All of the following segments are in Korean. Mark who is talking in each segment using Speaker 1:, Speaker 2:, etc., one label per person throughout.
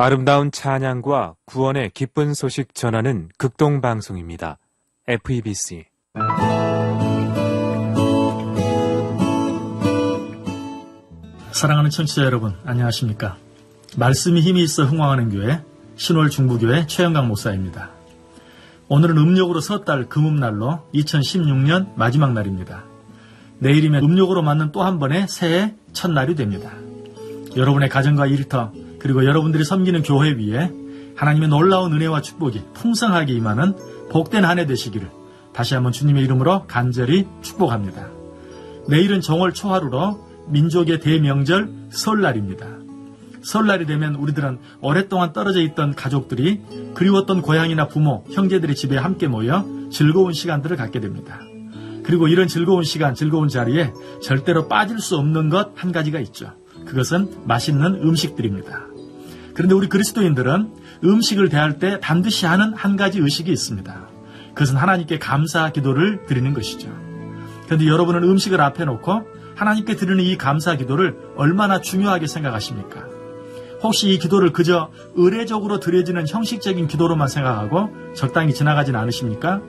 Speaker 1: 아름다운 찬양과 구원의 기쁜 소식 전하는 극동방송입니다. FEBC
Speaker 2: 사랑하는 청취자 여러분, 안녕하십니까? 말씀이 힘이 있어 흥왕하는 교회 신월 중부교회 최영강 목사입니다. 오늘은 음력으로 섣달 금음날로 2016년 마지막 날입니다. 내일이면 음력으로 맞는 또 한 번의 새해 첫날이 됩니다. 여러분의 가정과 일터 그리고 여러분들이 섬기는 교회 위에 하나님의 놀라운 은혜와 축복이 풍성하게 임하는 복된 한 해 되시기를 다시 한번 주님의 이름으로 간절히 축복합니다. 내일은 정월 초하루로 민족의 대명절 설날입니다. 설날이 되면 우리들은 오랫동안 떨어져 있던 가족들이 그리웠던 고향이나 부모, 형제들의 집에 함께 모여 즐거운 시간들을 갖게 됩니다. 그리고 이런 즐거운 시간, 즐거운 자리에 절대로 빠질 수 없는 것 한 가지가 있죠. 그것은 맛있는 음식들입니다. 그런데 우리 그리스도인들은 음식을 대할 때 반드시 하는 한 가지 의식이 있습니다. 그것은 하나님께 감사 기도를 드리는 것이죠. 그런데 여러분은 음식을 앞에 놓고 하나님께 드리는 이 감사 기도를 얼마나 중요하게 생각하십니까? 혹시 이 기도를 그저 의례적으로 드려지는 형식적인 기도로만 생각하고 적당히 지나가진 않으십니까?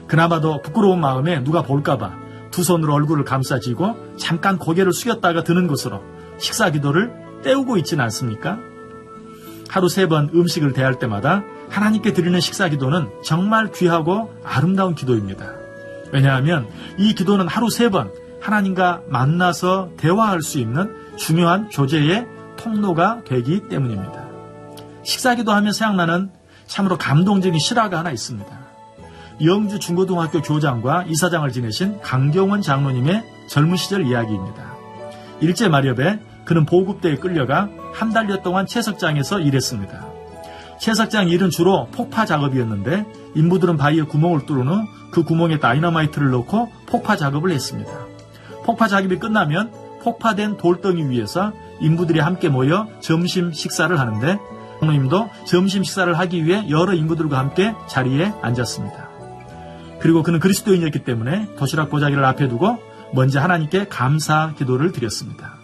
Speaker 2: 그나마도 부끄러운 마음에 누가 볼까봐 두 손으로 얼굴을 감싸쥐고 잠깐 고개를 숙였다가 드는 것으로 식사 기도를 때우고 있지는 않습니까? 하루 3번 음식을 대할 때마다 하나님께 드리는 식사 기도는 정말 귀하고 아름다운 기도입니다. 왜냐하면 이 기도는 하루 3번 하나님과 만나서 대화할 수 있는 중요한 교제의 통로가 되기 때문입니다. 식사 기도하면 생각나는 참으로 감동적인 실화가 하나 있습니다. 영주 중고등학교 교장과 이사장을 지내신 강경원 장로님의 젊은 시절 이야기입니다. 일제 말엽에 그는 보급대에 끌려가 한 달여 동안 채석장에서 일했습니다. 채석장 일은 주로 폭파 작업이었는데 인부들은 바위에 구멍을 뚫은 후 그 구멍에 다이너마이트를 넣고 폭파 작업을 했습니다. 폭파 작업이 끝나면 폭파된 돌덩이 위에서 인부들이 함께 모여 점심 식사를 하는데 장로님도 점심 식사를 하기 위해 여러 인부들과 함께 자리에 앉았습니다. 그리고 그는 그리스도인이었기 때문에 도시락 보자기를 앞에 두고 먼저 하나님께 감사 기도를 드렸습니다.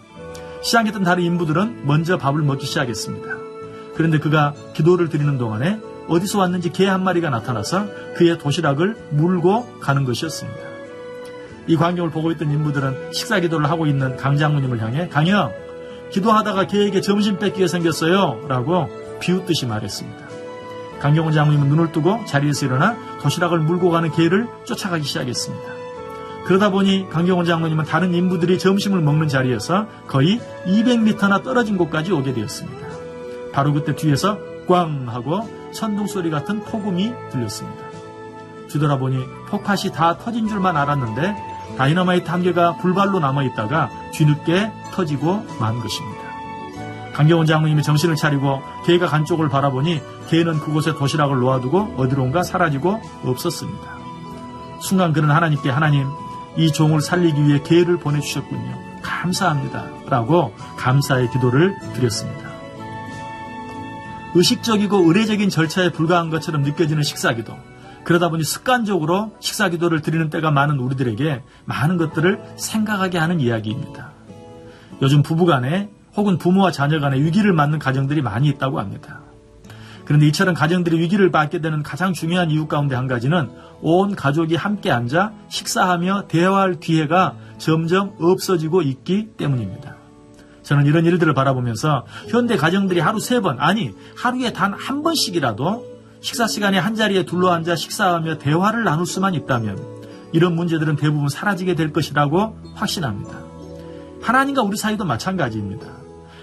Speaker 2: 시작했던 다른 인부들은 먼저 밥을 먹기 시작했습니다. 그런데 그가 기도를 드리는 동안에 어디서 왔는지 개 한 마리가 나타나서 그의 도시락을 물고 가는 것이었습니다. 이 광경을 보고 있던 인부들은 식사 기도를 하고 있는 강 장로님을 향해 강형, 기도하다가 개에게 점심 뺏기게 생겼어요 라고 비웃듯이 말했습니다. 강경원 장로님은 눈을 뜨고 자리에서 일어나 도시락을 물고 가는 개를 쫓아가기 시작했습니다. 그러다 보니 강경원 장로님은 다른 인부들이 점심을 먹는 자리에서 거의 200m나 떨어진 곳까지 오게 되었습니다. 바로 그때 뒤에서 꽝 하고 천둥 소리 같은 폭음이 들렸습니다. 뒤돌아보니 폭팥이 다 터진 줄만 알았는데 다이너마이트 한 개가 불발로 남아있다가 뒤늦게 터지고 만 것입니다. 강경원 장로님이 정신을 차리고 개가 간 쪽을 바라보니 개는 그곳에 도시락을 놓아두고 어디론가 사라지고 없었습니다. 순간 그는 하나님께 하나님, 이 종을 살리기 위해 개를 보내주셨군요. 감사합니다. 라고 감사의 기도를 드렸습니다. 의식적이고 의례적인 절차에 불과한 것처럼 느껴지는 식사기도. 그러다 보니 습관적으로 식사기도를 드리는 때가 많은 우리들에게 많은 것들을 생각하게 하는 이야기입니다. 요즘 부부간에 혹은 부모와 자녀 간에 위기를 맞는 가정들이 많이 있다고 합니다. 그런데 이처럼 가정들이 위기를 받게 되는 가장 중요한 이유 가운데 한 가지는 온 가족이 함께 앉아 식사하며 대화할 기회가 점점 없어지고 있기 때문입니다. 저는 이런 일들을 바라보면서 현대 가정들이 하루 3번, 아니 하루에 단 한 번씩이라도 식사 시간에 한자리에 둘러앉아 식사하며 대화를 나눌 수만 있다면 이런 문제들은 대부분 사라지게 될 것이라고 확신합니다. 하나님과 우리 사이도 마찬가지입니다.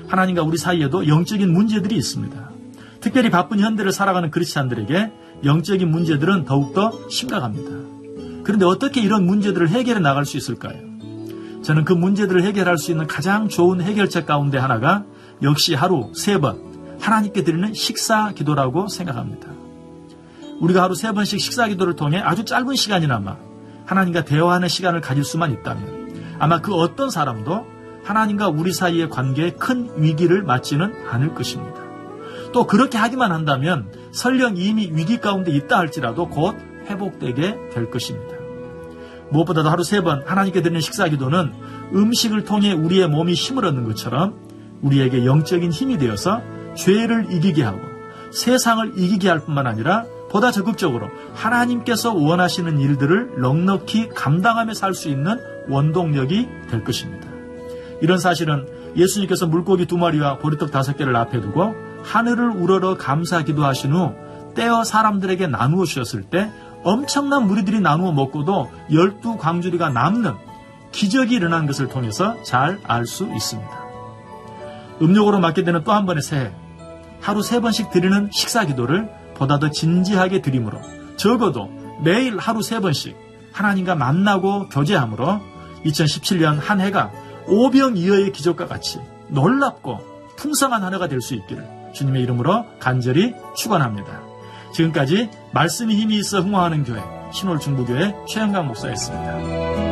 Speaker 2: 하나님과 우리 사이에도 영적인 문제들이 있습니다. 특별히 바쁜 현대를 살아가는 크리스찬들에게 영적인 문제들은 더욱더 심각합니다. 그런데 어떻게 이런 문제들을 해결해 나갈 수 있을까요? 저는 그 문제들을 해결할 수 있는 가장 좋은 해결책 가운데 하나가 역시 하루 3번 하나님께 드리는 식사 기도라고 생각합니다. 우리가 하루 3번씩 식사 기도를 통해 아주 짧은 시간이나마 하나님과 대화하는 시간을 가질 수만 있다면 아마 그 어떤 사람도 하나님과 우리 사이의 관계에 큰 위기를 맞지는 않을 것입니다. 또 그렇게 하기만 한다면 설령 이미 위기 가운데 있다 할지라도 곧 회복되게 될 것입니다. 무엇보다도 하루 3번 하나님께 드리는 식사 기도는 음식을 통해 우리의 몸이 힘을 얻는 것처럼 우리에게 영적인 힘이 되어서 죄를 이기게 하고 세상을 이기게 할 뿐만 아니라 보다 적극적으로 하나님께서 원하시는 일들을 넉넉히 감당하며 살 수 있는 원동력이 될 것입니다. 이런 사실은 예수님께서 물고기 2마리와 보리떡 5개를 앞에 두고 하늘을 우러러 감사 기도하신 후 떼어 사람들에게 나누어 주셨을 때 엄청난 무리들이 나누어 먹고도 12광주리가 남는 기적이 일어난 것을 통해서 잘 알 수 있습니다. 음력으로 맞게 되는 또 한 번의 새해, 하루 3번씩 드리는 식사 기도를 보다 더 진지하게 드림으로 적어도 매일 하루 3번씩 하나님과 만나고 교제함으로 2017년 한 해가 오병이어의 기적과 같이 놀랍고 풍성한 한 해가 될 수 있기를 주님의 이름으로 간절히 축원합니다. 지금까지 말씀이 힘이 있어 흥황하는 교회 신월중부교회 최영강 목사였습니다.